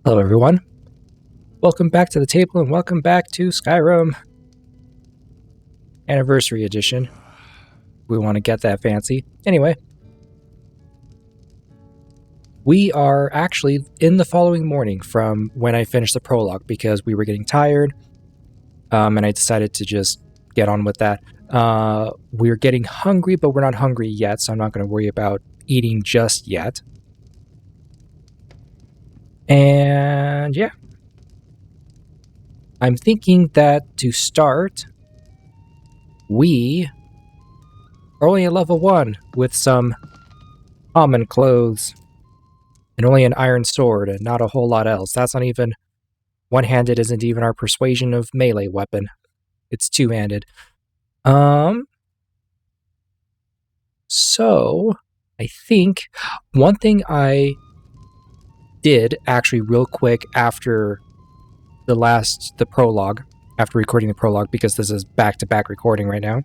Hello everyone, welcome back to the table and welcome back to Skyrim Anniversary Edition. We want to get that fancy. Anyway, we are actually in the following morning from when I finished the prologue because we were getting tired and I decided to just get on with that. We're getting hungry, but we're not hungry yet, so I'm not going to worry about eating just yet. And yeah. I'm thinking that to start, we are only at level 1 with some common clothes and only an iron sword and not a whole lot else. That's not even one-handed, isn't even our persuasion of melee weapon. It's two-handed. So I think one thing I did actually real quick after the prologue, after recording the prologue, because this is back-to-back recording right now,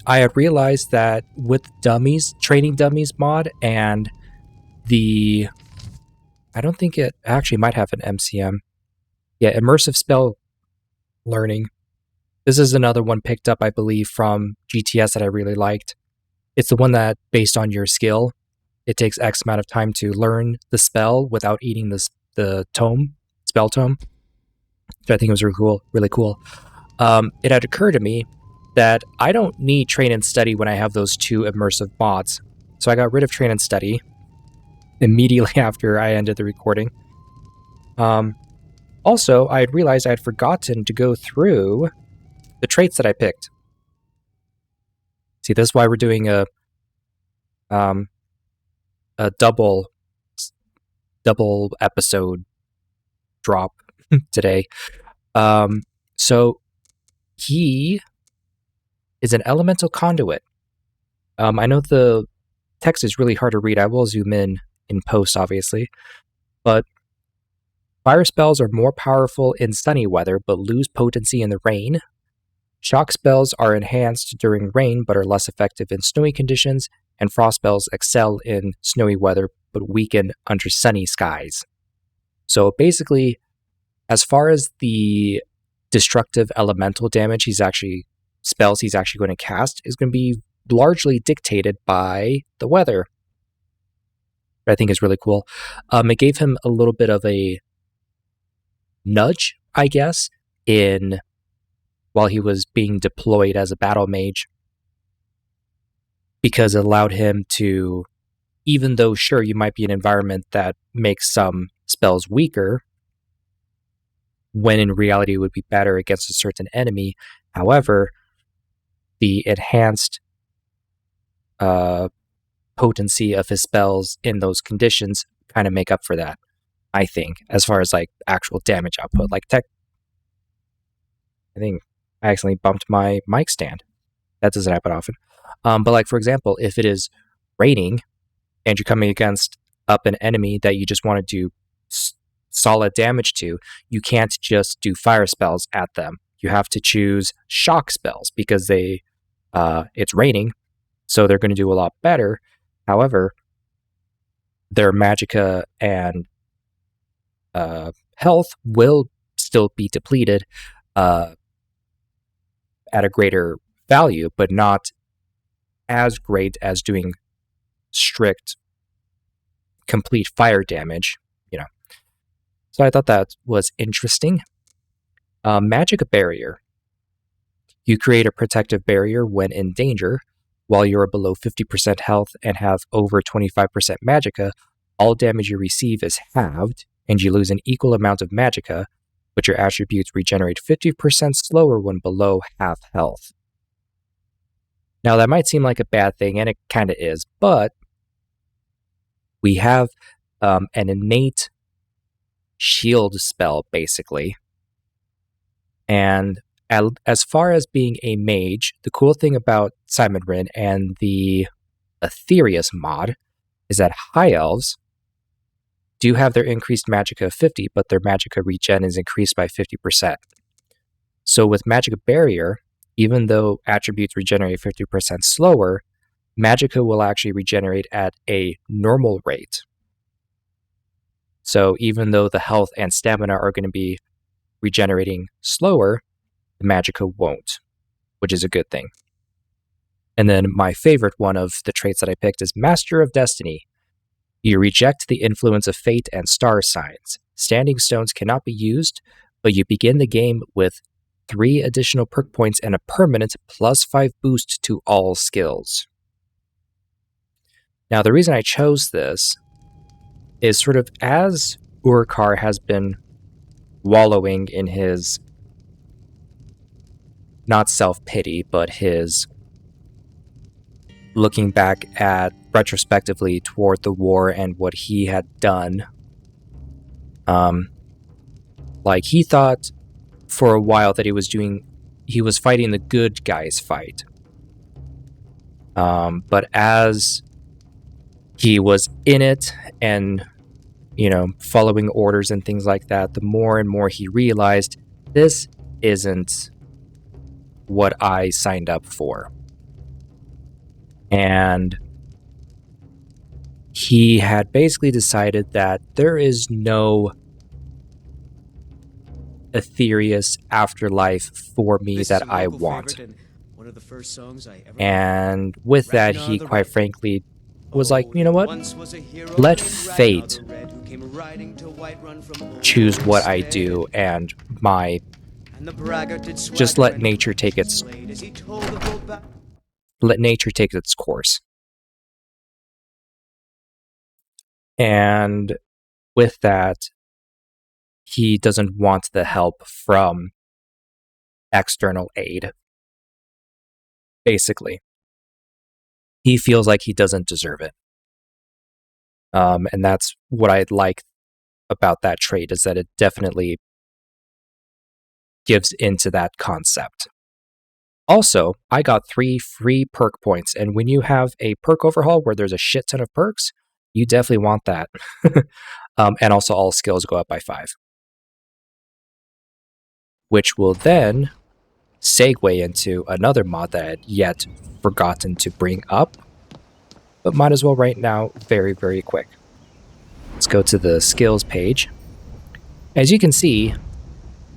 I had realized that with dummies, training dummies mod, and I don't think it actually might have an MCM. Yeah, immersive spell learning. This is another one picked up, I believe, from GTS that I really liked. It's the one that, based on your skill, it takes X amount of time to learn the spell without eating the spell tome. So I think it was really cool. It had occurred to me that I don't need train and study when I have those two immersive mods. So I got rid of train and study immediately after I ended the recording. Also, I had realized I had forgotten to go through the traits that I picked. See, this is why we're doing a double episode drop today. So he is an elemental conduit. I know the text is really hard to read. I will zoom in post, obviously. But fire spells are more powerful in sunny weather, but lose potency in the rain. Shock spells are enhanced during rain, but are less effective in snowy conditions. And frost spells excel in snowy weather, but weaken under sunny skies. So basically, as far as the destructive elemental damage he's actually going to cast is going to be largely dictated by the weather. I think is really cool. It gave him a little bit of a nudge, I guess, while he was being deployed as a battle mage, because it allowed him to, even though sure you might be in an environment that makes some spells weaker, when in reality it would be better against a certain enemy. However, the enhanced potency of his spells in those conditions kind of make up for that, I think, as far as like actual damage output. Like I think I accidentally bumped my mic stand. That doesn't happen often. But like, for example, if it is raining and you're coming against an enemy that you just want to do solid damage to, you can't just do fire spells at them. You have to choose shock spells because it's raining, so they're going to do a lot better. However, their magicka and health will still be depleted at a greater value, but not as great as doing strict, complete fire damage, So I thought that was interesting. Magicka barrier. You create a protective barrier when in danger. While you're below 50% health and have over 25% magicka, all damage you receive is halved, and you lose an equal amount of magicka, but your attributes regenerate 50% slower when below half health. Now that might seem like a bad thing, and it kind of is, but we have an innate shield spell, basically. And as far as being a mage, the cool thing about Simon Rin and the Aetherius mod is that high elves do have their increased magicka of 50, but their magicka regen is increased by 50%. So with Magicka Barrier, even though attributes regenerate 50% slower, magicka will actually regenerate at a normal rate. So even though the health and stamina are going to be regenerating slower, the magicka won't, which is a good thing. And then my favorite one of the traits that I picked is Master of Destiny. You reject the influence of fate and star signs. Standing stones cannot be used, but you begin the game with 3 additional perk points and a permanent +5 boost to all skills. Now, the reason I chose this is sort of as Urkar has been wallowing in his, not self-pity, but his looking back at retrospectively toward the war and what he had done. Like, he thought for a while that he was fighting the good guys fight. But as he was in it and, following orders and things like that, the more and more he realized this isn't what I signed up for. And he had basically decided that there is no ethereous afterlife for me that I want. And with that, he quite frankly was like, you know what? Let fate choose what I do, and just let nature take its course. And with that, he doesn't want the help from external aid. Basically, he feels like he doesn't deserve it. And that's what I like about that trait, is that it definitely gives into that concept. Also, I got 3 free perk points, and when you have a perk overhaul where there's a shit ton of perks, you definitely want that. And also all skills go up by 5. Which will then segue into another mod that I had yet forgotten to bring up, but might as well right now very, very quick. Let's go to the skills page. As you can see,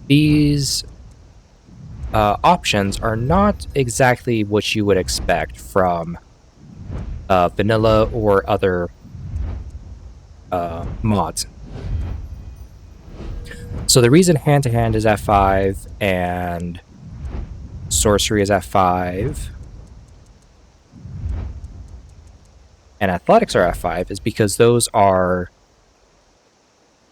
these options are not exactly what you would expect from vanilla or other mods. So the reason hand-to-hand is F5 and sorcery is F5 and athletics are F5 is because those are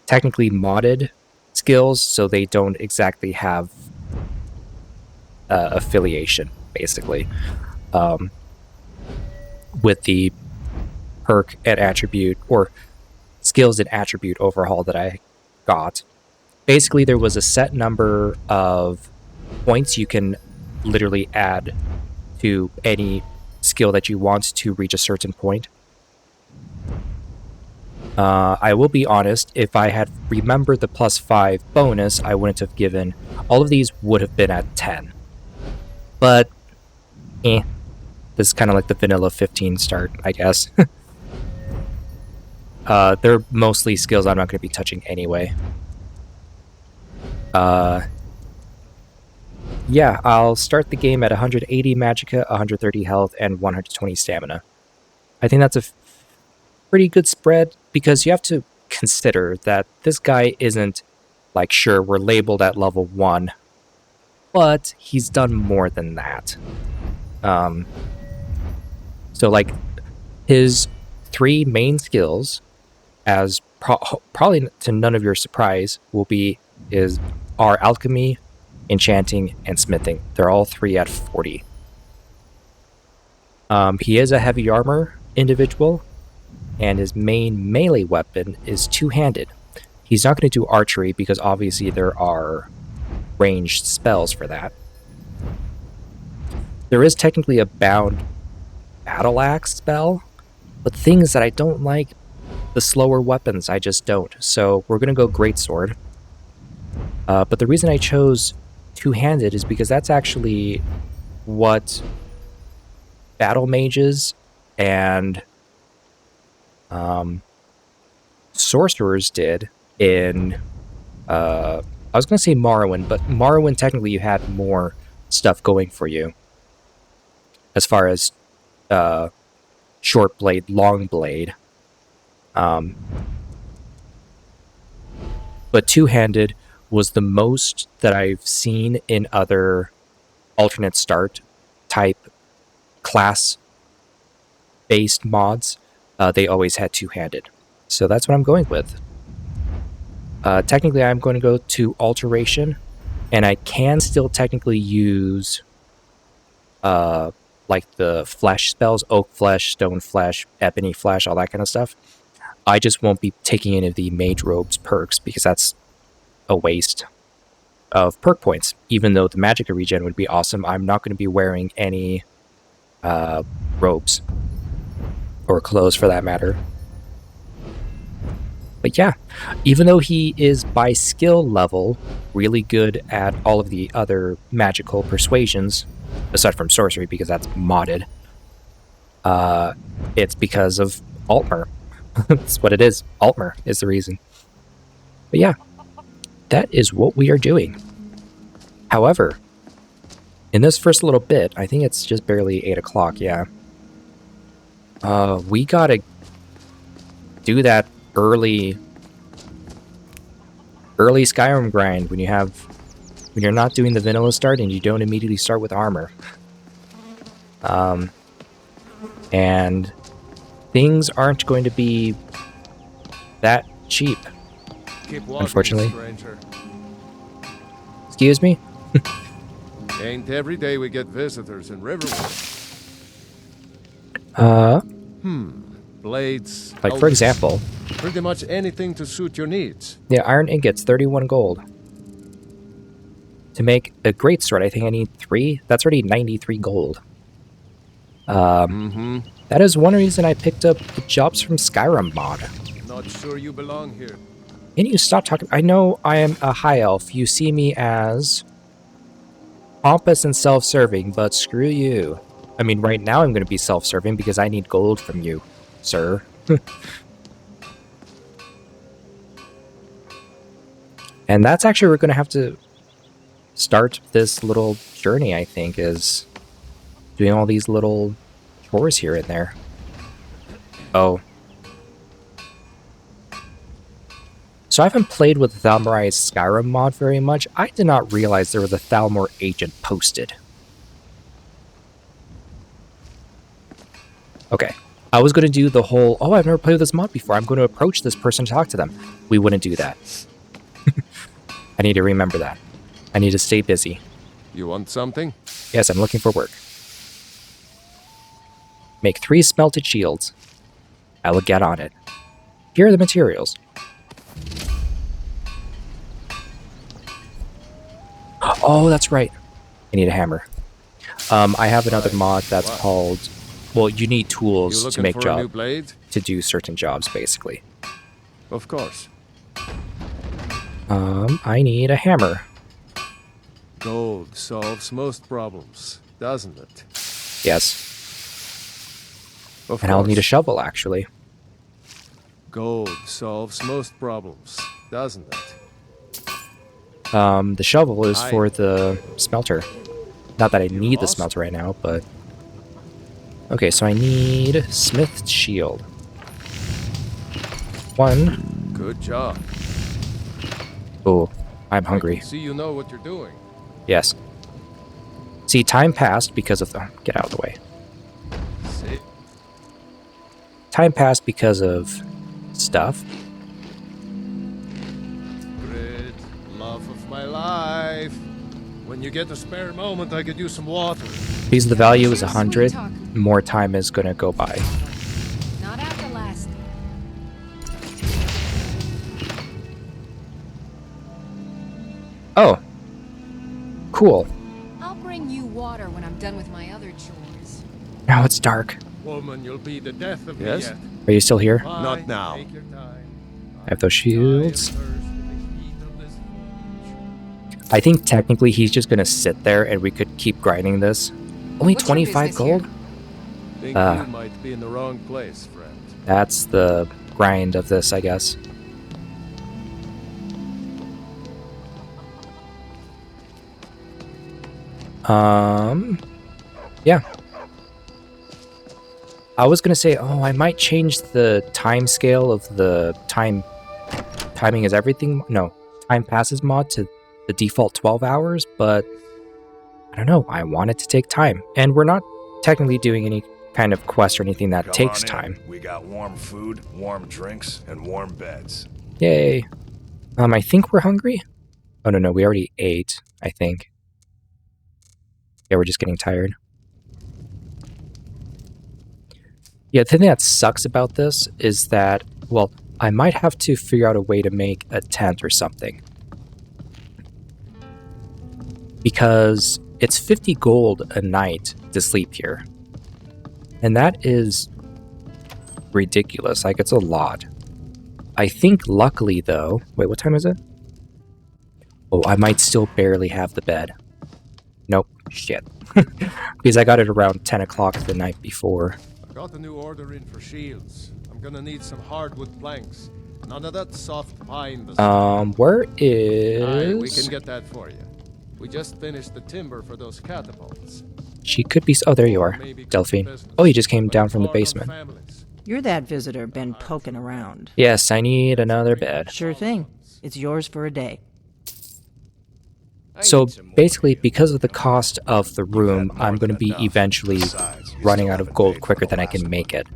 technically modded skills, so they don't exactly have affiliation, basically, with the perk and attribute, or skills and attribute overhaul that I got. Basically, there was a set number of points you can literally add to any skill that you want to reach a certain point. I will be honest, if I had remembered the +5 bonus, I wouldn't have given. All of these would have been at 10. But, this is kind of like the vanilla 15 start, I guess. They're mostly skills I'm not going to be touching anyway. Yeah, I'll start the game at 180 magicka, 130 health, and 120 stamina. I think that's a pretty good spread, because you have to consider that this guy isn't like, sure, we're labeled at level 1, but he's done more than that. So like, his 3 main skills, as probably to none of your surprise, are alchemy, enchanting, and smithing. They're all 3 at 40. He is a heavy armor individual, and his main melee weapon is 2-handed. He's not going to do archery because obviously there are ranged spells for that. There is technically a bound battle axe spell, but things that I don't like, the slower weapons, I just don't. So we're going to go greatsword. But the reason I chose 2-handed is because that's actually what battle mages and sorcerers did in I was going to say Morrowind, but Morrowind technically you had more stuff going for you as far as short blade, long blade. But two-handed was the most that I've seen in other alternate start type class based mods. They always had two-handed. So that's what I'm going with. Technically, I'm going to go to alteration, and I can still technically use like the flesh spells, oak flesh, stone flesh, ebony flesh, all that kind of stuff. I just won't be taking any of the mage robes perks because that's a waste of perk points. Even though the magic regen would be awesome, I'm not going to be wearing any robes or clothes for that matter. But yeah, even though he is by skill level really good at all of the other magical persuasions, aside from sorcery because that's modded, it's because of Altmer. That's what it is. Altmer is the reason. But yeah, that is what we are doing. However, in this first little bit, I think it's just barely 8 o'clock, yeah. We gotta do that early Skyrim grind when you're not doing the vanilla start and you don't immediately start with armor. And things aren't going to be that cheap, unfortunately. Stranger. Excuse me? Ain't every day we get visitors in Riverwood. Blades. Like, for helmets, example, pretty much anything to suit your needs. yeah, iron ingots, 31 gold. To make a great sword, I think I need 3. That's already 93 gold. That is one reason I picked up the jobs from Skyrim mod. Not sure you belong here. Can you stop talking? I know I am a high elf. You see me as pompous and self-serving, but screw you. I mean, right now I'm going to be self-serving because I need gold from you, sir. And that's actually we're going to have to start this little journey, I think, is doing all these little chores here and there. Oh. So I haven't played with Thalmorai's Skyrim mod very much. I did not realize there was a Thalmor agent posted. Okay. I was going to do the whole, oh, I've never played with this mod before. I'm going to approach this person to talk to them. We wouldn't do that. I need to remember that. I need to stay busy. You want something? Yes, I'm looking for work. Make 3 smelted shields. I will get on it. Here are the materials. Oh, that's right. I need a hammer. I have another mod that's called... Well, you need tools to make jobs. To do certain jobs, basically. Of course. I need a hammer. Gold solves most problems, doesn't it? Yes. Of And I'll course. need a shovel, actually. Gold solves most problems, doesn't it? The shovel is for the smelter. Not that I need the lost? smelter right now, but... Okay, so I need Smith's Shield. 1. Good job. Oh, I'm hungry. See, you know what you're doing. Yes. See, time passed because of the... Get out of the way. See? Time passed because of stuff. Grid, love of my life. When you get a spare moment, I could use some water. Because the value is 100, more time is going to go by. Not after last. Oh. Cool. I'll bring you water when I'm done with my other chores. Now it's dark. Woman, you'll be the death of Yes? me yet. Are you still here? Fine, Not now. Take your time. I have those shields. I am thirsty to eat of this food. I think technically he's just going to sit there and we could keep grinding this. Only What's your 25 business gold? here? Think you might be in the wrong place, friend. That's the grind of this, I guess. Yeah. I was gonna say, oh, I might change the time scale of the timing is everything. No, time passes mod to the default 12 hours, but I don't know. I want it to take time, and we're not technically doing any kind of quest or anything that takes time. We got warm food, warm drinks, and warm beds. Yay. I think we're hungry. Oh no, we already ate. I think. Yeah, we're just getting tired. Yeah, the thing that sucks about this is that, well, I might have to figure out a way to make a tent or something. Because it's 50 gold a night to sleep here. And that is ridiculous. Like, it's a lot. I think luckily, though... Wait, what time is it? Oh, I might still barely have the bed. Nope. Shit. Because I got it around 10 o'clock the night before. Got a new order in for shields. I'm gonna need some hardwood planks. None of that soft pine. Where is... Aye, we can get that for you. We just finished the timber for those catapults. She could be... Oh, there you are, Delphine. Oh, you just came down from the basement. You're that visitor been poking around. Yes, I need another bed. Sure thing. It's yours for a day. So basically, because of the cost of the room, I'm going to be eventually running out of gold quicker than I can make it.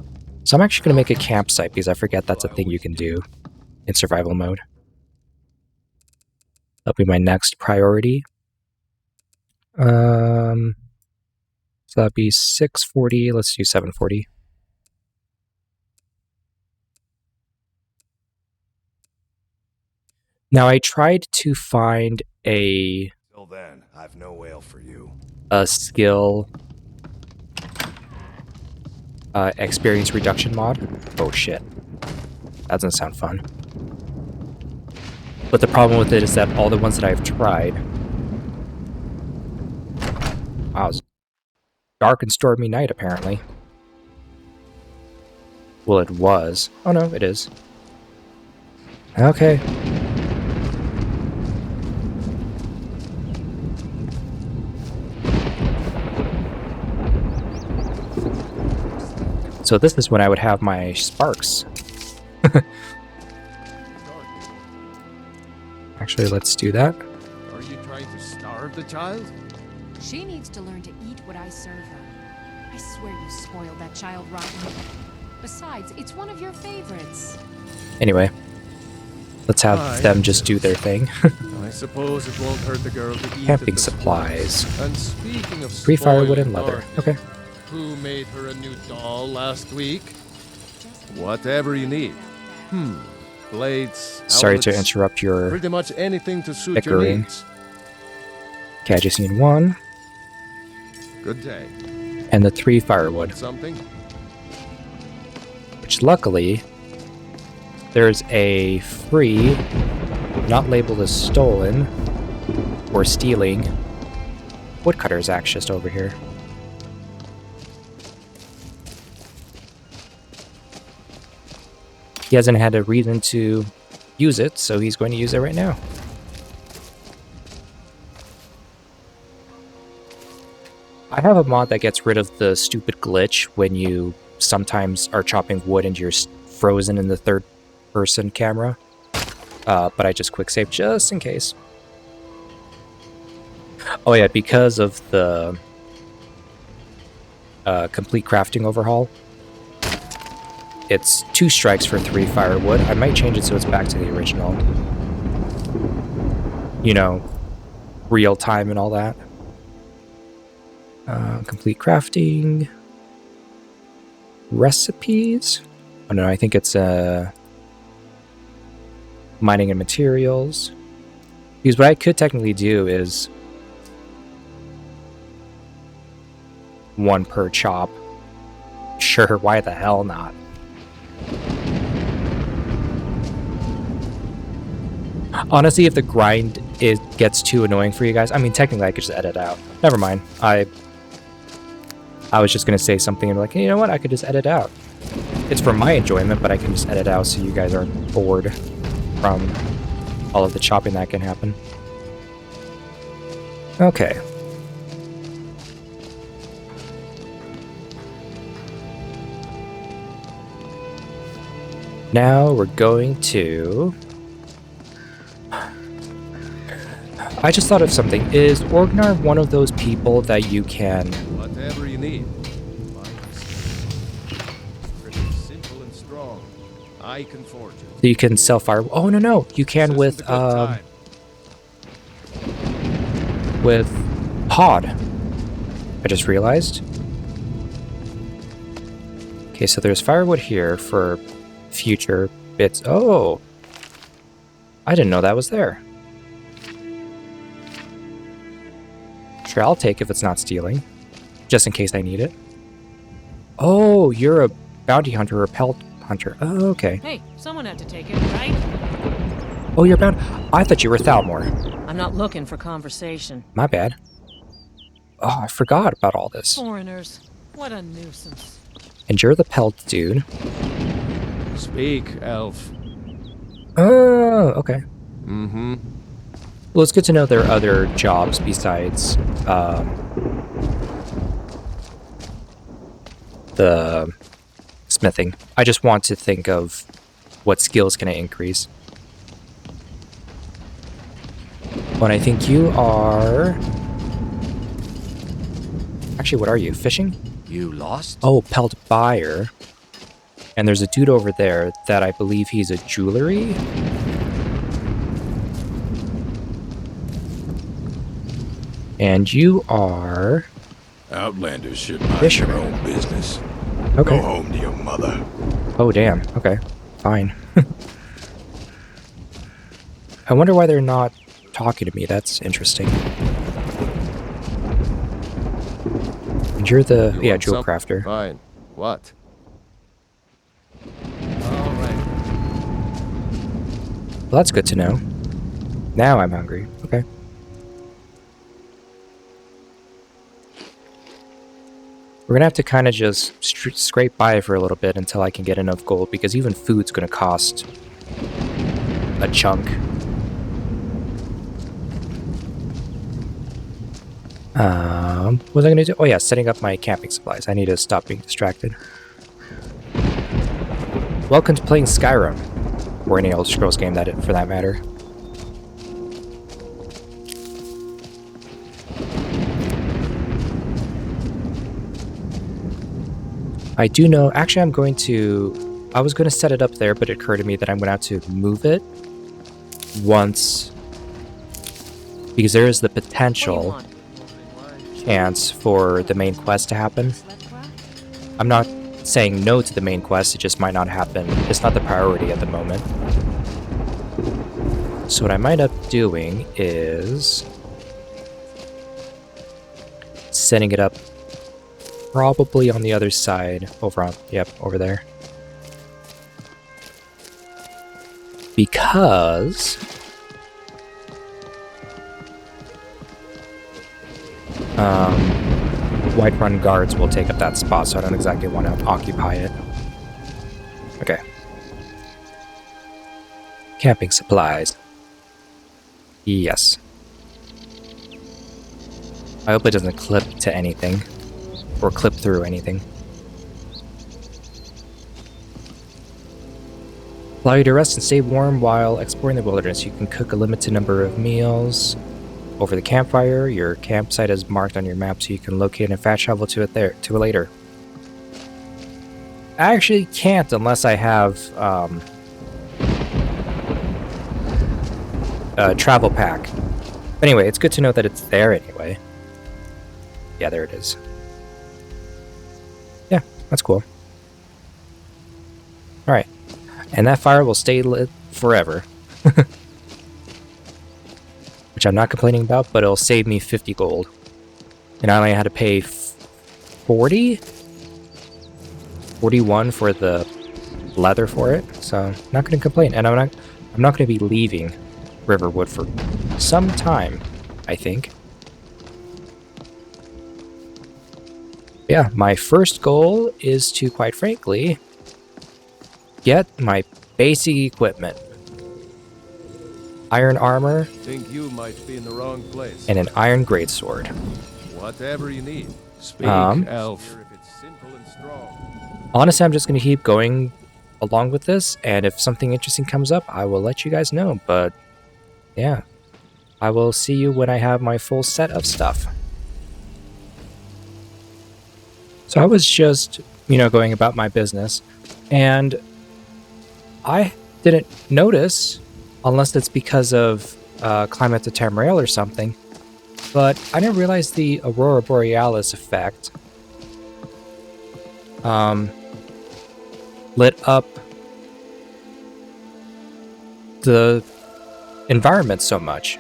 So I'm actually going to make a campsite because I forget that's a thing you can do in survival mode. That'll be my next priority. So that'd be 640. Let's do 740. Now I tried to find a Till then, I've no ale for you. A skill experience reduction mod. Oh shit. That doesn't sound fun. But the problem with it is that all the ones that I've tried... Wow, it's dark and stormy night apparently. Well, it was. Oh no, it is. Okay. So this is when I would have my sparks. Actually, let's do that. Are you trying to starve the child? She needs to learn to eat what I serve her. I swear you spoiled that child rotten. Besides, it's one of your favorites. Anyway, let's have them just do their thing. I suppose it won't hurt the girl to eat. Camping supplies. And speaking of 3 firewood and leather. spoiling, Okay. who made her a new doll last week? Whatever you need. Blades. Sorry to outlets, interrupt your pretty much anything to suit your bickering. needs. Okay, I just need 1. Good day. And the 3 firewood. Something? Which luckily, there's a free, not labeled as stolen, or stealing, woodcutter's axe just over here. He hasn't had a reason to use it, so he's going to use it right now. I have a mod that gets rid of the stupid glitch when you sometimes are chopping wood and you're frozen in the third-person camera. But I just quick save just in case. Oh yeah, because of the complete crafting overhaul, it's 2 strikes for 3 firewood. I might change it so it's back to the original. You know, real time and all that. Complete crafting. Recipes. Oh no, I think it's mining and materials. Because what I could technically do is 1 per chop. Sure, why the hell not? Honestly, if the grind gets too annoying for you guys, I mean, technically I could just edit out. Never mind. I was just gonna say something and be like, hey, you know what? I could just edit out. It's for my enjoyment, but I can just edit out so you guys aren't bored from all of the chopping that can happen. Okay. Now we're going to... I just thought of something. Is Orgnar one of those people that you can... Whatever you need. Pretty simple and strong. I can forge it. You can sell fire... Oh, no. You can with Pod. I just realized. Okay, so there's firewood here for future bits. Oh! I didn't know that was there. Sure, I'll take if it's not stealing. Just in case I need it. Oh, you're a bounty hunter or pelt hunter. Oh, okay. Hey, someone had to take it, right? Oh, you're bound... I thought you were Thalmor. I'm not looking for conversation. My bad. Oh, I forgot about all this. Foreigners. What a nuisance. And you're the pelt dude. Speak, elf. Oh, okay. Mm-hmm. Well, it's good to know there are other jobs besides the smithing. I just want to think of what skills can I increase. But I think you are... Actually, what are you? Fishing? You lost? Oh, pelt buyer. And there's a dude over there that I believe he's a jewelry. And you are... Outlanders should mind Fisherman. their own business. Okay. Go home to your mother. Oh, damn. Okay. Fine. I wonder why they're not talking to me. That's interesting. And you're the... You yeah, want jewel some- crafter. Fine. What? All right. Well, that's good to know. Now I'm hungry. Okay. We're gonna have to kind of just scrape by for a little bit until I can get enough gold, because even food's gonna cost a chunk. What was I gonna do? Oh yeah, setting up my camping supplies. I need to stop being distracted. Welcome to playing Skyrim, or any Elder Scrolls game for that matter. I do know, actually I was going to set it up there, but it occurred to me that I'm going to have to move it once, because there is the potential chance for the main quest to happen. I'm not saying no to the main quest, it just might not happen. It's not the priority at the moment. So what I might end up doing is setting it up probably on the other side, over there. Because Whiterun guards will take up that spot, so I don't exactly want to occupy it. Okay. Camping supplies. Yes. I hope it doesn't clip to anything. Or clip through anything. Allow you to rest and stay warm while exploring the wilderness. You can cook a limited number of meals over the campfire. Your campsite is marked on your map, so you can locate and fast travel to it later. I actually can't unless I have a travel pack. Anyway, it's good to know that it's there anyway. Yeah, there it is. Yeah, that's cool. Alright. And that fire will stay lit forever. Which I'm not complaining about, but it'll save me 50 gold. And I only had to pay 40? 41 for the leather for it, so I'm not going to complain. And I'm not going to be leaving Riverwood for some time, I think. Yeah, my first goal is to, quite frankly, get my basic equipment. Iron armor. Think you might be in the wrong place. And an iron greatsword. Whatever you need. Speak, elf. If it's simple and strong. Honestly, I'm just going to keep going along with this, and if something interesting comes up, I will let you guys know. But yeah, I will see you when I have my full set of stuff. So I was just, going about my business, and I didn't notice, unless it's because of climate to Tamriel or something, but I didn't realize the Aurora Borealis effect lit up the environment so much.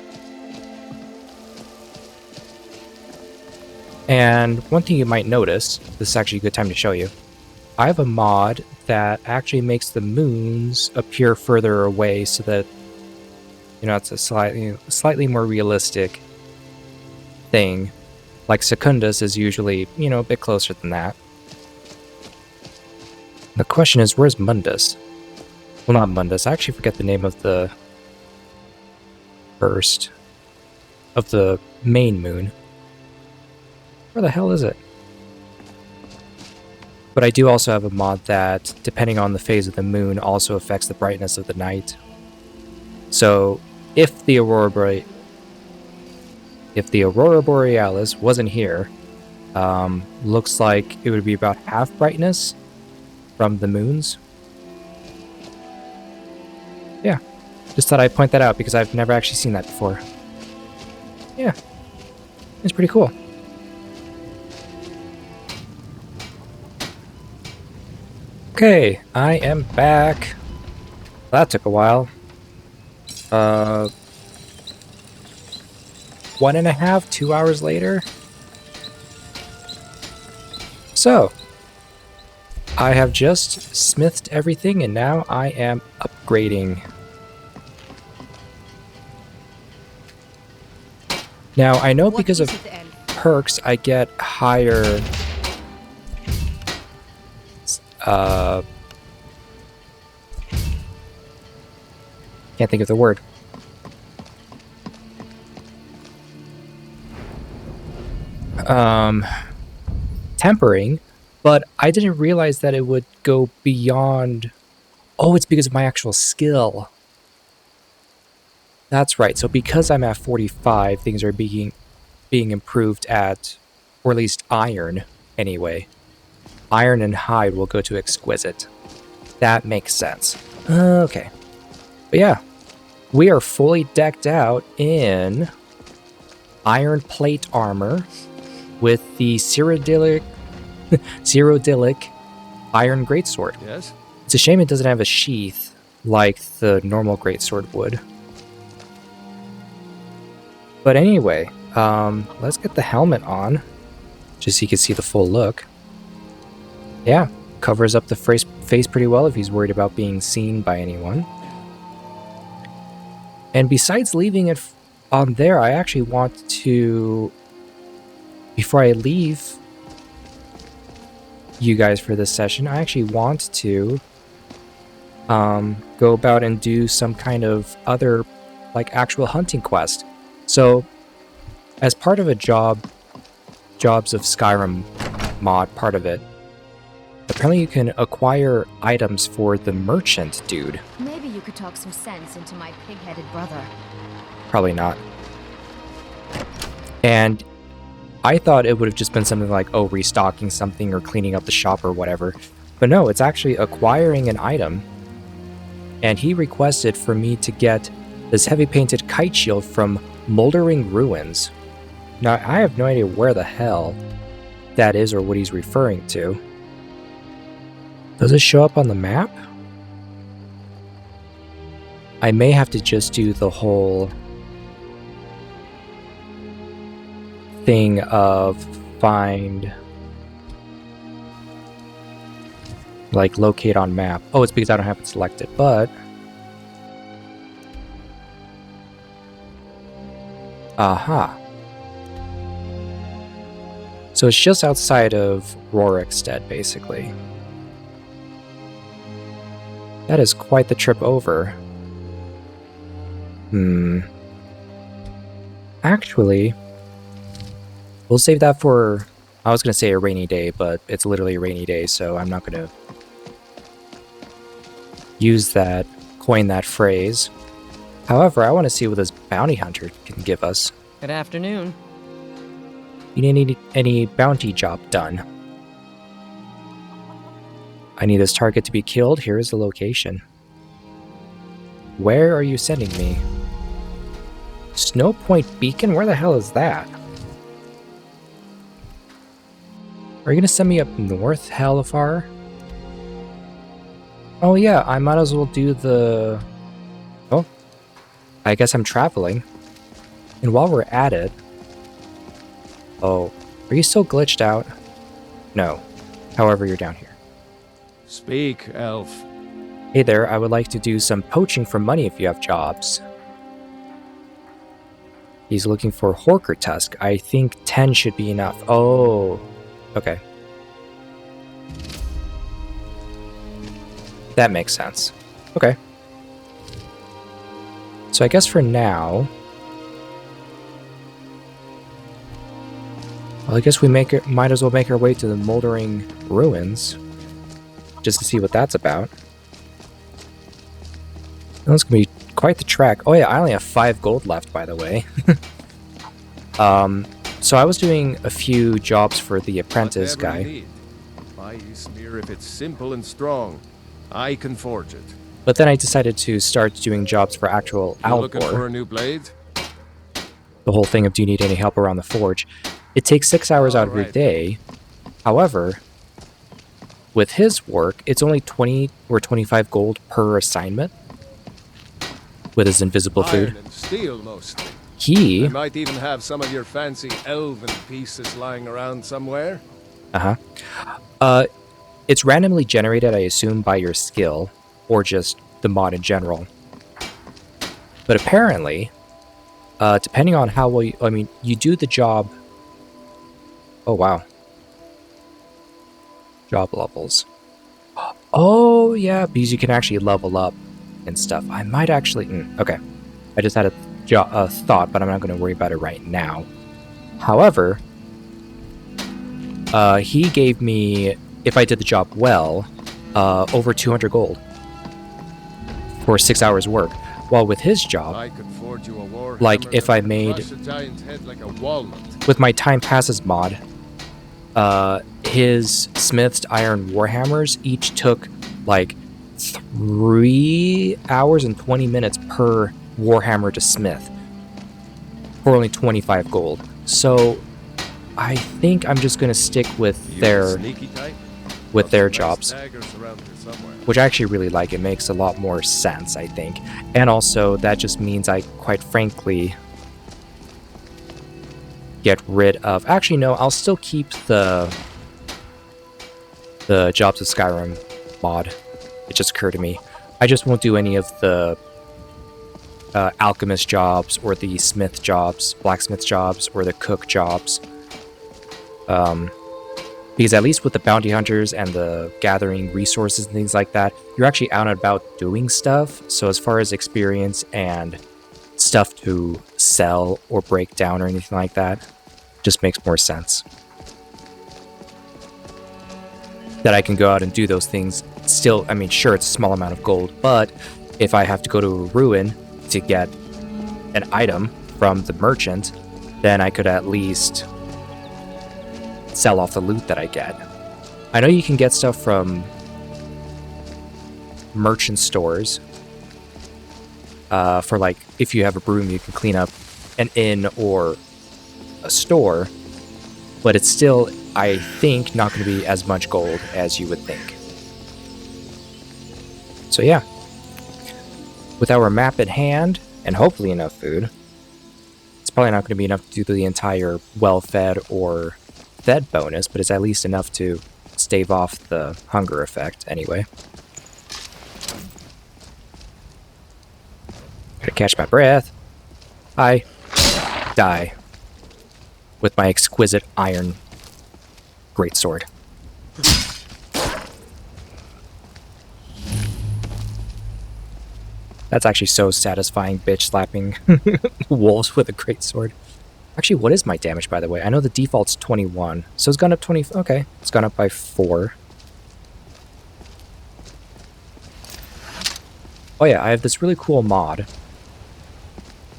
And one thing you might notice, this is actually a good time to show you, I have a mod that actually makes the moons appear further away so that, it's a slightly more realistic thing. Like Secundus is usually, a bit closer than that. The question is, where's Mundus? Well, not Mundus. I actually forget the name of the first of the main moon. Where the hell is it? But I do also have a mod that, depending on the phase of the moon, also affects the brightness of the night. So, if the Aurora Borealis wasn't here, looks like it would be about half brightness from the moons. Yeah, just thought I'd point that out because I've never actually seen that before. Yeah, it's pretty cool. Okay, I am back. That took a while. 1.5, 2 hours later. So, I have just smithed everything and now I am upgrading. Now, I know because of perks, I get higher... can't think of the word. Tempering, but I didn't realize that it would go beyond... Oh, it's because of my actual skill. That's right. So because I'm at 45, things are being improved at, or at least iron, anyway. Iron and hide will go to exquisite. That makes sense. Okay. But yeah, we are fully decked out in iron plate armor with the Cyrodiilic iron greatsword. Yes? It's a shame it doesn't have a sheath like the normal greatsword would. But anyway, let's get the helmet on, just so you can see the full look. Yeah, covers up the face pretty well if he's worried about being seen by anyone. And besides leaving it on there, I actually want to, before I leave you guys for this session, I actually want to go about and do some kind of other, like, actual hunting quest. So, as part of a Jobs of Skyrim mod, part of it, apparently you can acquire items for the merchant dude. Maybe you could talk some sense into my pig-headed brother. Probably not. And I thought it would have just been something like, oh, restocking something or cleaning up the shop or whatever. But no, it's actually acquiring an item. And he requested for me to get this heavy painted kite shield from Moldering Ruins. Now, I have no idea where the hell that is or what he's referring to. Does it show up on the map? I may have to just do the whole thing of find, like, locate on map. Oh, it's because I don't have it selected, but... Aha. So it's just outside of Rorikstead, basically. That is quite the trip over. Actually, we'll save that for... I was going to say a rainy day, but it's literally a rainy day, so I'm not going to use that, coin that phrase. However, I want to see what this bounty hunter can give us. Good afternoon. You need any bounty job done? I need this target to be killed. Here is the location. Where are you sending me? Snow Point Beacon? Where the hell is that? Are you gonna send me up north hella far? Oh yeah, I might as well do the... Oh. I guess I'm traveling. And while we're at it... Oh, are you still glitched out? No. However, you're down here. Speak, elf. Hey there, I would like to do some poaching for money if you have jobs. He's looking for Horker Tusk. I think 10 should be enough. Oh, okay. That makes sense. Okay. So I guess for now... Well, I guess we might as well make our way to the Moldering Ruins. Just to see what that's about. That's gonna be quite the trek. Oh yeah, I only have 5 gold left, by the way. So I was doing a few jobs for the apprentice guy. Buy you smear if it's simple and strong. I can forge it. But then I decided to start doing jobs for actual You looking for Algor. a new blade? The whole thing of do you need any help around the forge. It takes 6 hours out of your Alright. day. However, with his work, it's only 20 or 25 gold per assignment. With his invisible food. Iron and steel mostly. I He... might even have some of your fancy elven pieces lying around somewhere. It's randomly generated, I assume, by your skill, or just the mod in general. But apparently, depending on how well you do the job... Oh, wow. Job levels. Oh, yeah, because you can actually level up and stuff. I might actually... okay. I just had a thought, but I'm not going to worry about it right now. However, he gave me, if I did the job well, over 200 gold for 6 hours work. While with his job, I could forge you a war like hammer if I that could made, crush a giant head like a walnut. with my time passes mod, his Smith's Iron Warhammers each took like 3 hours and 20 minutes per Warhammer to smith for only 25 gold. So I think I'm just gonna stick with You their a sneaky type? with Got their some nice jobs, daggers around here somewhere. which I actually really like. It makes a lot more sense, I think. And also that just means I quite frankly get rid of... Actually, no, I'll still keep the Jobs of Skyrim mod. It just occurred to me. I just won't do any of the alchemist jobs or the smith jobs, blacksmith jobs, or the cook jobs. Because at least with the bounty hunters and the gathering resources and things like that, you're actually out and about doing stuff. So as far as experience and stuff to sell or break down or anything like that, just makes more sense. That I can go out and do those things. Still, I mean, sure, it's a small amount of gold, but if I have to go to a ruin to get an item from the merchant, then I could at least sell off the loot that I get. I know you can get stuff from merchant stores. For like, if you have a broom, you can clean up an inn or a store, but it's still, I think, not going to be as much gold as you would think. So yeah, with our map at hand, and hopefully enough food, it's probably not going to be enough to do the entire well-fed or fed bonus, but it's at least enough to stave off the hunger effect anyway. Gotta catch my breath. I die with my exquisite iron greatsword. That's actually so satisfying, bitch slapping wolves with a greatsword. Actually, what is my damage, by the way? I know the default's 21, so it's gone up 20... Okay, it's gone up by 4. Oh yeah, I have this really cool mod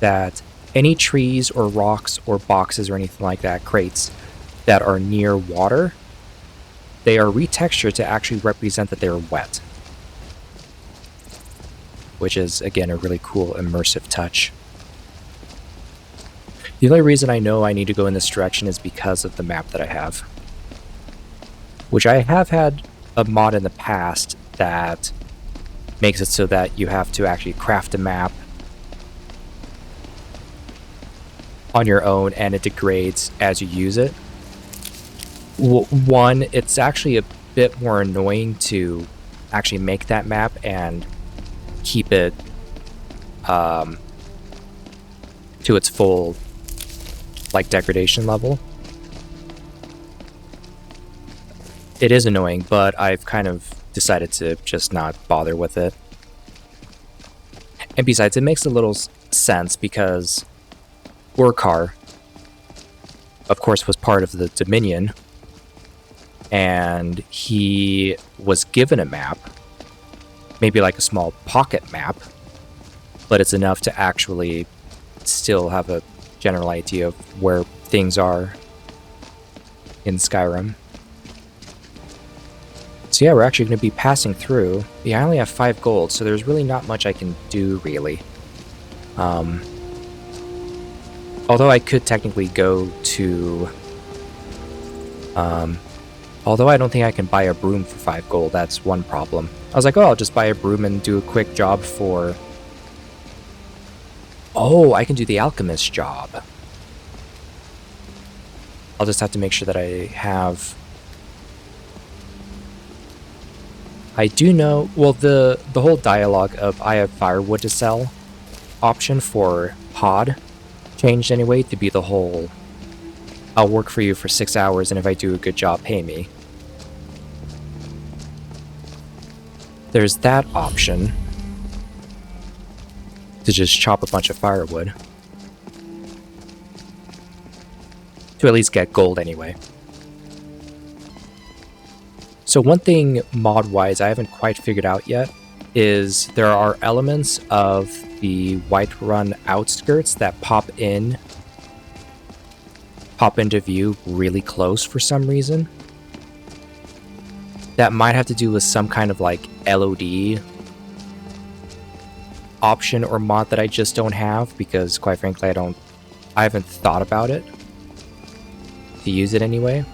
that any trees or rocks or boxes or anything like that, crates, that are near water, they are retextured to actually represent that they're wet. Which is, again, a really cool immersive touch. The only reason I know I need to go in this direction is because of the map that I have. Which I have had a mod in the past that makes it so that you have to actually craft a map on your own and it degrades as you use it. One, it's actually a bit more annoying to actually make that map and keep it to its full like degradation level. It is annoying, but I've kind of decided to just not bother with it. And besides, it makes a little sense because Urkar, of course, was part of the Dominion, and he was given a map, maybe like a small pocket map, but it's enough to actually still have a general idea of where things are in Skyrim. So yeah, we're actually going to be passing through. Yeah, I only have 5 gold, so there's really not much I can do, really. Although I could technically go to... although I don't think I can buy a broom for 5 gold, that's one problem. I was like, oh, I'll just buy a broom and do a quick job for... Oh, I can do the alchemist job. I'll just have to make sure that I have... I do know... Well, the whole dialogue of I have firewood to sell option for pod changed anyway to be the whole I'll work for you for 6 hours and if I do a good job, pay me. There's that option to just chop a bunch of firewood. To at least get gold anyway. So one thing mod-wise I haven't quite figured out yet is there are elements of the Whiterun outskirts that pop into view really close for some reason. That might have to do with some kind of like LOD option or mod that I just don't have because quite frankly I haven't thought about it to use it anyway.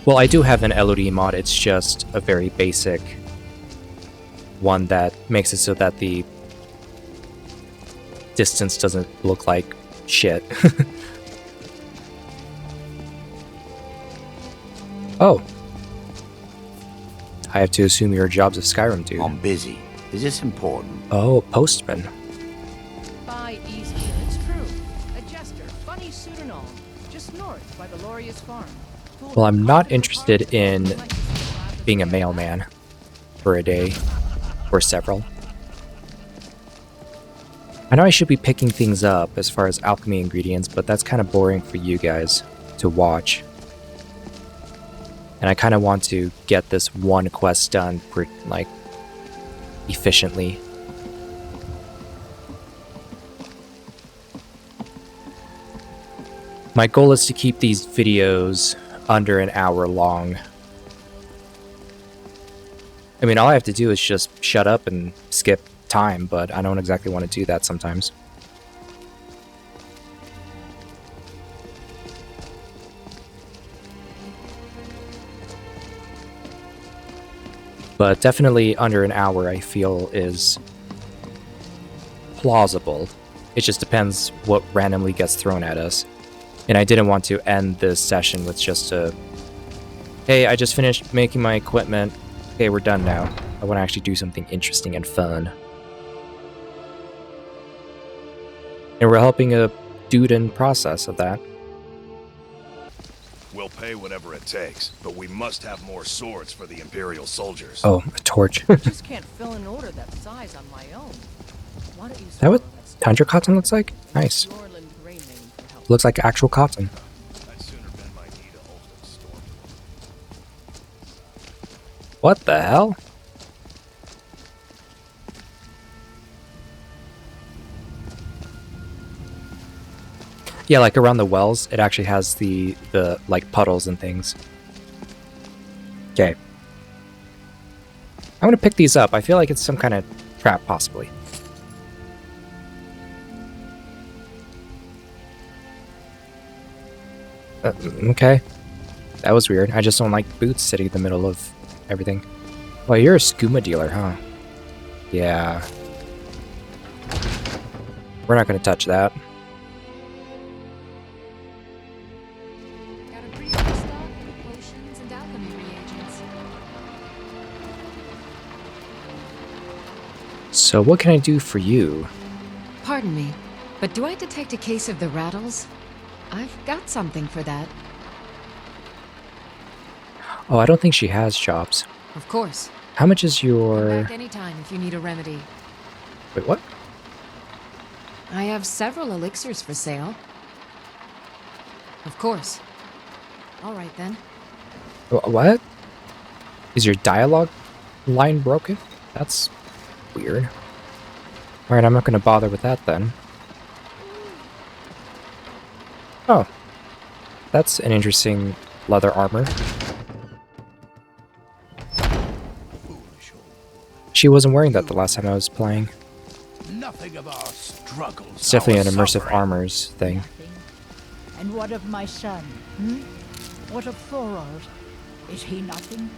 Well, I do have an LOD mod, it's just a very basic one that makes it so that the distance doesn't look like shit. Oh. I have to assume your job's a Skyrim dude. I'm busy. Is this important? Oh, postman. By easy, it's true. A jester, funny suit and all. Just north by the Loria's farm. Well, I'm not interested in being a mailman for a day or several. I know I should be picking things up as far as alchemy ingredients, but that's kind of boring for you guys to watch. And I kind of want to get this one quest done like efficiently. My goal is to keep these videos under an hour long. I mean, all I have to do is just shut up and skip time, but I don't exactly want to do that sometimes. But definitely under an hour I feel is plausible. It just depends what randomly gets thrown at us. And I didn't want to end this session with just a, hey, I just finished making my equipment. Okay, we're done now. I want to actually do something interesting and fun. And we're helping a dude in process of that. We'll pay whatever it takes, but we must have more swords for the Imperial soldiers. Oh, a torch. I just can't fill an order that size on my own. Why don't you Is that what Tundra cotton looks like? Nice. Norland Grey Mane for help. Looks like actual cotton. I'd sooner bend my knee to Ulf's storm. What the hell? Yeah, like around the wells, it actually has the like puddles and things. Okay. I'm gonna pick these up. I feel like it's some kind of trap, possibly. Okay. That was weird. I just don't like boots sitting in the middle of everything. Well, you're a skooma dealer, huh? Yeah. We're not gonna touch that. Got a pretty good stock of potions and alchemy reagents. So what can I do for you? Pardon me, but do I detect a case of the rattles? I've got something for that. Oh, I don't think she has shops. Of course. How much is Come your... back anytime if you need a remedy. Wait, what? I have several elixirs for sale. Of course. All right then. What? Is your dialogue line broken? That's weird. Alright, I'm not gonna bother with that then. Oh. That's an interesting leather armor. She wasn't wearing that the last time I was playing. Nothing of our struggles. It's definitely our an immersive suffering. armors thing. Nothing. And what of my son? What of Thorald? Is he nothing?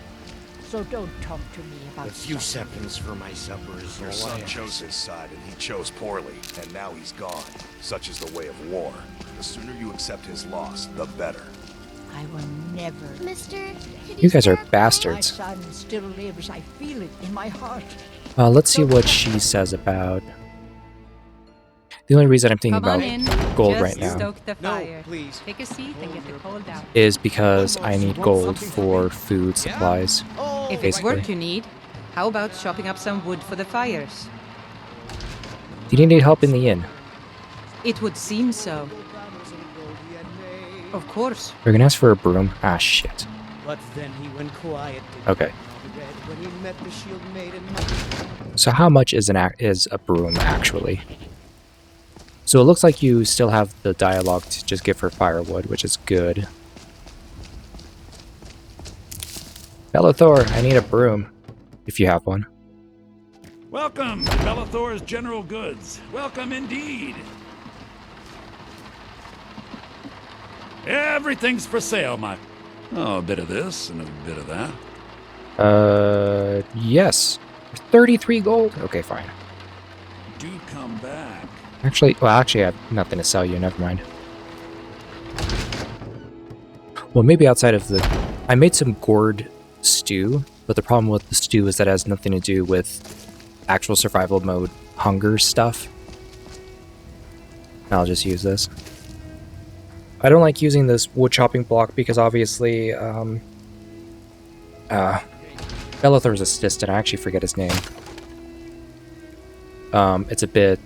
So don't talk to me about A few suffering. seconds for my supper is Your all I son ask. chose his side, and he chose poorly, and now he's gone. Such is the way of war. The sooner you accept his loss, the better. I will never. Mister, You guys are My bastards. son still lives. I feel it in my heart. Let's see what she says about... The only reason I'm thinking Come on about in. gold Just right now stoke the No, fire. please. Take a seat and get the cold out. is because I need gold for food supplies. Oh, If it's basically. work you need, how about chopping up some wood for the fires? Do you need help in the inn? It would seem so. Of course. We're gonna ask for a broom. Ah, shit. But then he went quiet. Okay. When he met the shield maiden. So how much is is a broom actually? So it looks like you still have the dialogue to just give her firewood, which is good. Bellathor, I need a broom, if you have one. Welcome to Bellathor's General Goods. Welcome indeed. Everything's for sale, my... Oh, a bit of this and a bit of that. Yes. 33 gold? Okay, fine. Do come back. Actually, I have nothing to sell you, never mind. Well, maybe outside of the... I made some gourd stew, but the problem with the stew is that it has nothing to do with actual survival mode hunger stuff. I'll just use this. I don't like using this wood chopping block because obviously, Bellathor's assistant, I actually forget his name. It's a bit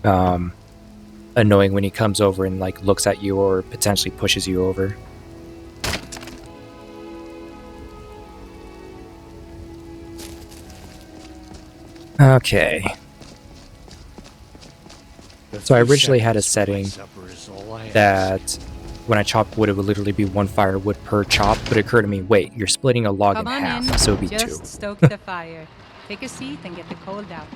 annoying when he comes over and like looks at you or potentially pushes you over. Okay. So I originally had a setting that when I chopped wood, it would literally be one firewood per chop, but it occurred to me, wait, you're splitting a log Come in on half, in. so it'd be Just two. stoke the fire. Take a seat and get the cold out.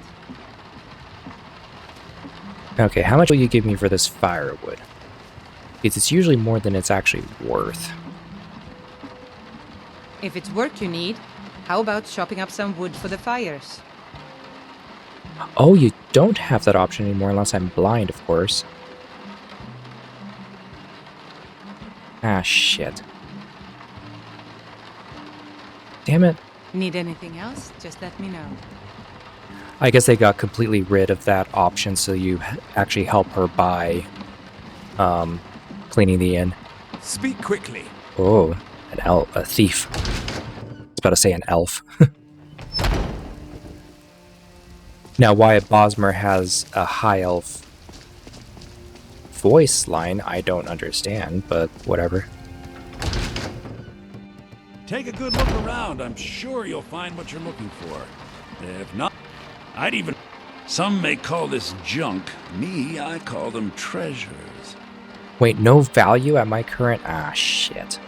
Okay, how much will you give me for this firewood? Because it's usually more than it's actually worth. If it's work you need, how about chopping up some wood for the fires? Oh, you don't have that option anymore unless I'm blind, of course. Ah, shit. Damn it. Need anything else? Just let me know. I guess they got completely rid of that option, so you actually help her by cleaning the inn. Speak quickly. Oh, a thief. I was about to say an elf. Now, why Bosmer has a high elf voice line, I don't understand, but whatever. Take a good look around. I'm sure you'll find what you're looking for. If not, I'd even... Some may call this junk. Me, I call them treasures. Wait, no value at my current... Ah, shit.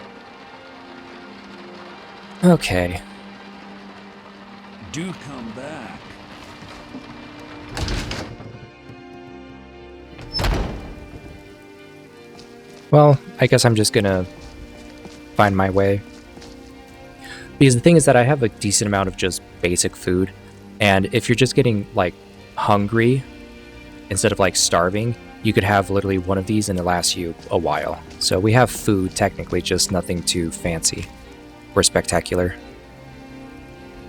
Okay. Do come back. Well, I guess I'm just gonna find my way. Because the thing is that I have a decent amount of just basic food, and if you're just getting, like, hungry instead of, like, starving, you could have literally one of these and it lasts you a while. So we have food, technically, just nothing too fancy or spectacular.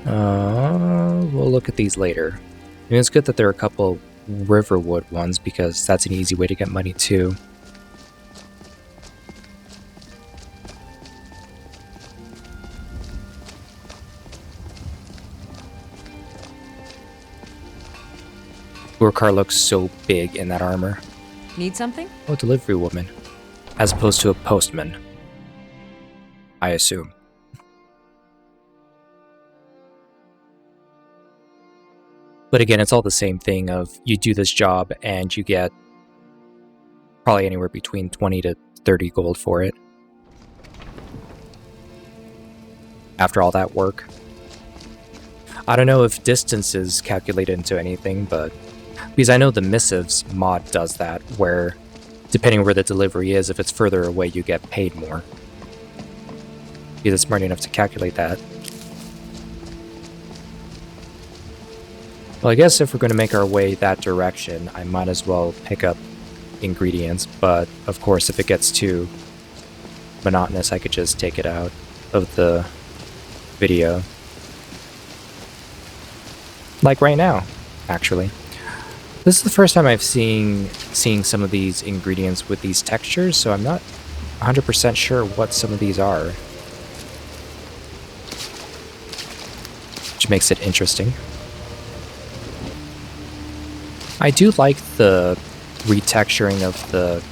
We'll look at these later. I mean, it's good that there are a couple Riverwood ones, because that's an easy way to get money, too. Urquhart looks so big in that armor. Need something? Oh, delivery woman. As opposed to a postman. I assume. But again, it's all the same thing of you do this job and you get probably anywhere between 20 to 30 gold for it. After all that work. I don't know if distance is calculated into anything, but because I know the Missives mod does that, where depending where the delivery is, if it's further away, you get paid more. Because it's smart enough to calculate that. Well, I guess if we're going to make our way that direction, I might as well pick up ingredients, but of course if it gets too monotonous, I could just take it out of the video. Like right now, actually. This is the first time I've seeing some of these ingredients with these textures, so I'm not 100% sure what some of these are. Which makes it interesting. I do like the retexturing of the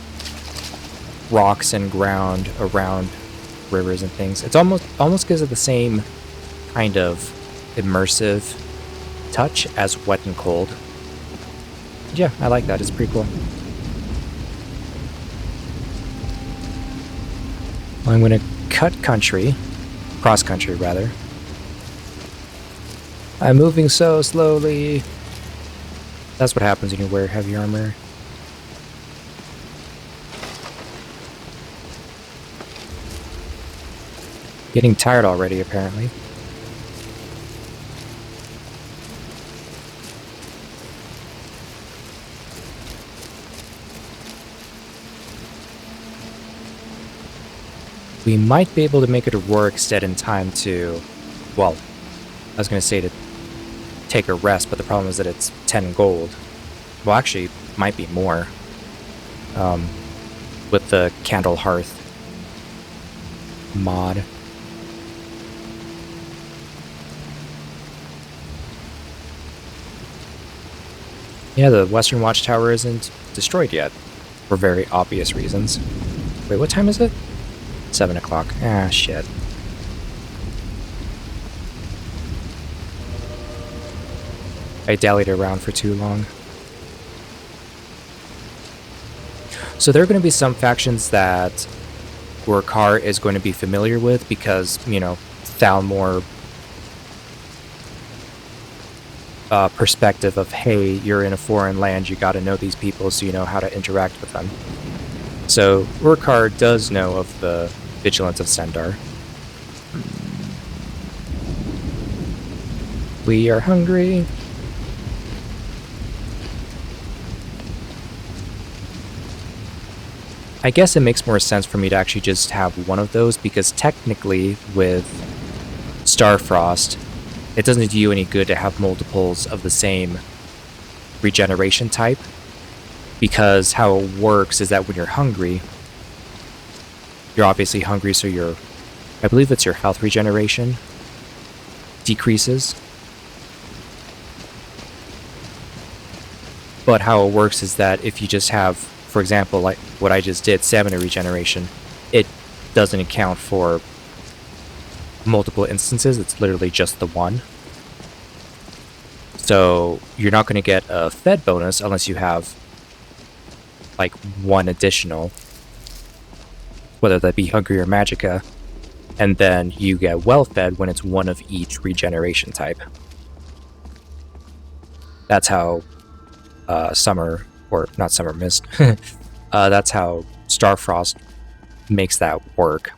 rocks and ground around rivers and things. It's almost gives it the same kind of immersive touch as Wet and Cold. Yeah, I like that. It's pretty cool. Well, I'm going to cut country. Cross country, rather. I'm moving so slowly. That's what happens when you wear heavy armor. Getting tired already, apparently. We might be able to make it a Rorikstead in time to, well, I was going to say to take a rest, but the problem is that it's 10 gold. Well, actually, might be more. With the Candle Hearth mod. Yeah, the Western Watchtower isn't destroyed yet, for very obvious reasons. Wait, what time is it? 7 o'clock. Ah, shit. I dallied around for too long. So there are going to be some factions that Urquhart is going to be familiar with because, you know, Thalmor perspective of, hey, you're in a foreign land, you got to know these people so you know how to interact with them. So Urquhart does know of the Vigilance of Sendar. We are hungry. I guess it makes more sense for me to actually just have one of those, because technically with Starfrost, it doesn't do you any good to have multiples of the same regeneration type, because how it works is that when you're hungry, you're obviously hungry, so your, I believe it's your health regeneration decreases. But how it works is that if you just have, for example, like what I just did, stamina regeneration, it doesn't account for multiple instances, it's literally just the one. So you're not going to get a fed bonus unless you have like one additional, whether that be hungry or magicka, and then you get well fed when it's one of each regeneration type. That's how summer, or not summer mist, that's how Starfrost makes that work,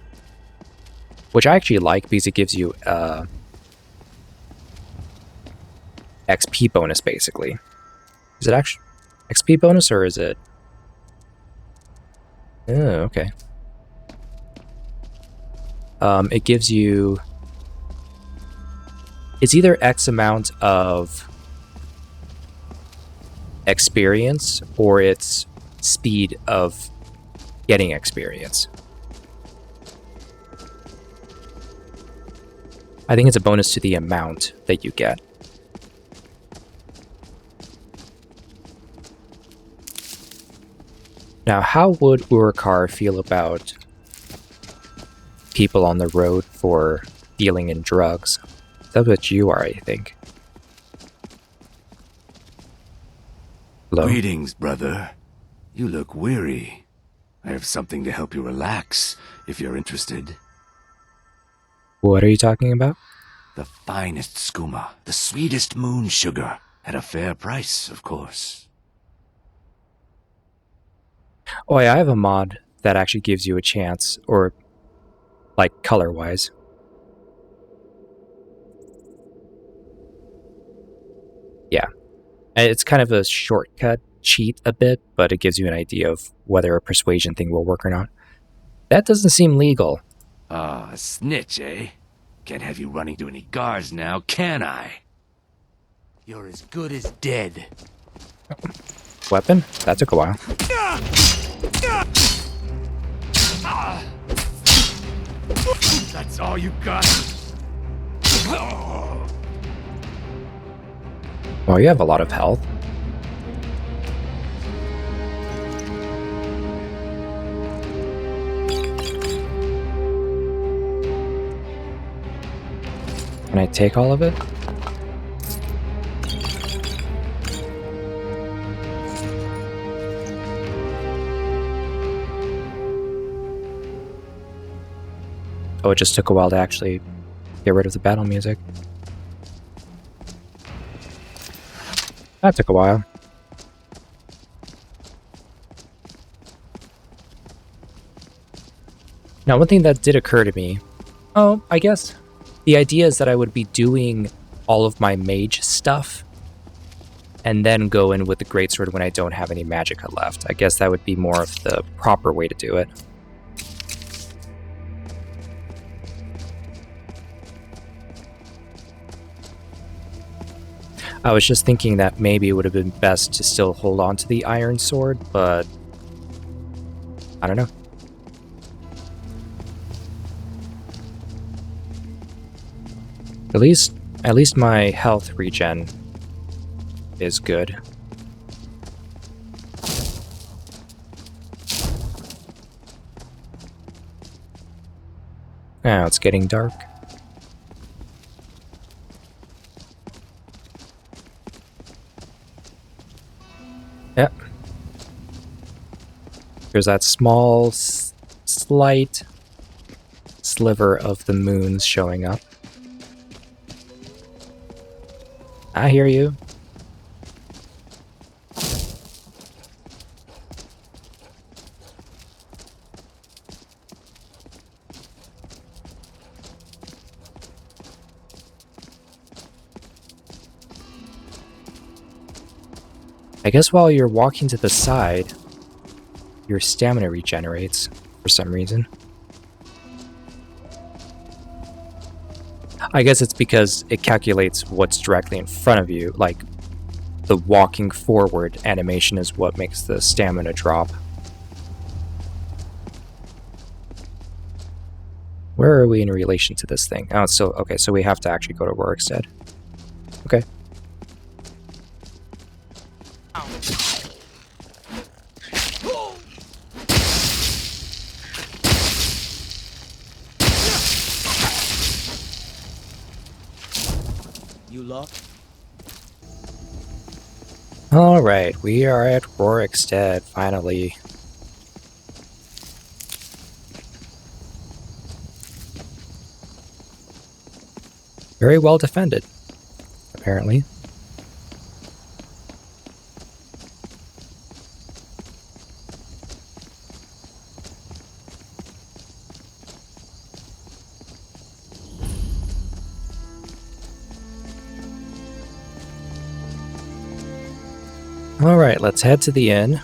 which I actually like because it gives you XP bonus, basically. Is it actually XP bonus, or is it... Oh, okay. It gives you... It's either X amount of experience, or it's speed of getting experience. I think it's a bonus to the amount that you get. Now, how would Urukar feel about people on the road for dealing in drugs? That's what you are, I think. Hello? Greetings, brother. You look weary. I have something to help you relax, if you're interested. What are you talking about? The finest skooma, the sweetest moon sugar, at a fair price, of course. Oh yeah, I have a mod that actually gives you a chance, or like color-wise. Yeah. It's kind of a shortcut cheat a bit, but it gives you an idea of whether a persuasion thing will work or not. That doesn't seem legal. Ah, a snitch, eh? Can't have you running to any guards now, can I? You're as good as dead. Weapon? That took a while. That's all you got? Well, you have a lot of health. Can I take all of it? Oh, it just took a while to actually get rid of the battle music. That took a while. Now, one thing that did occur to me... Oh, I guess the idea is that I would be doing all of my mage stuff and then go in with the greatsword when I don't have any magicka left. I guess that would be more of the proper way to do it. I was just thinking that maybe it would have been best to still hold on to the iron sword, but I don't know. At least my health regen is good. Now it's getting dark. Yep. There's that small, slight sliver of the moons showing up. I hear you. I guess while you're walking to the side, your stamina regenerates for some reason. I guess it's because it calculates what's directly in front of you, like the walking forward animation is what makes the stamina drop. Where are we in relation to this thing? Oh, it's still... Okay, so we have to actually go to Rorikstead. Okay. You lock? Alright, we are at Rorikstead, finally. Very well defended, apparently. Alright, let's head to the inn.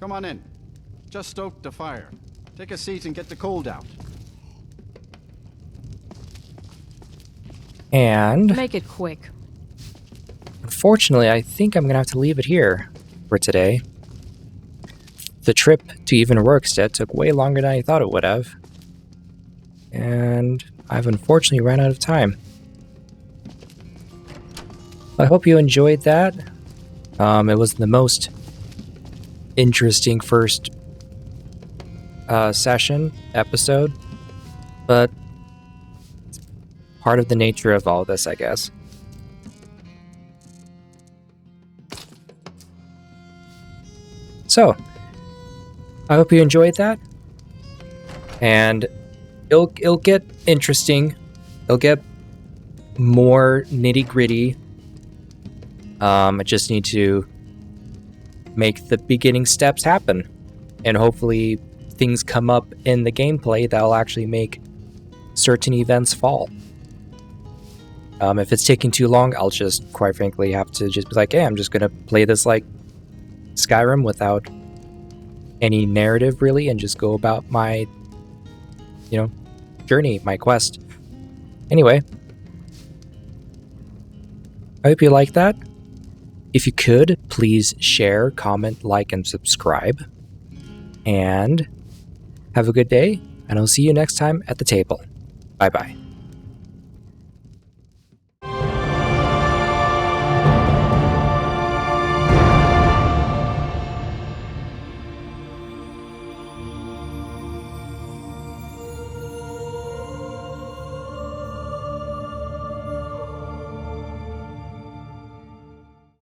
Come on in. Just stoked the fire. Take a seat and get the cold out. And Make it quick. unfortunately, I think I'm gonna have to leave it here for today. The trip to even Rorikstead took way longer than I thought it would have. And I've unfortunately ran out of time. I hope you enjoyed that. It was the most interesting first episode, but it's part of the nature of all this, I guess. So, I hope you enjoyed that, and it'll get interesting. It'll get more nitty-gritty. I just need to make the beginning steps happen, and hopefully things come up in the gameplay that'll actually make certain events fall. If it's taking too long, I'll just, quite frankly, have to just be like, hey, I'm just gonna play this like Skyrim without any narrative, really, and just go about my, journey, my quest. Anyway, I hope you like that. If you could, please share, comment, like, and subscribe. And have a good day, and I'll see you next time at the table. Bye-bye.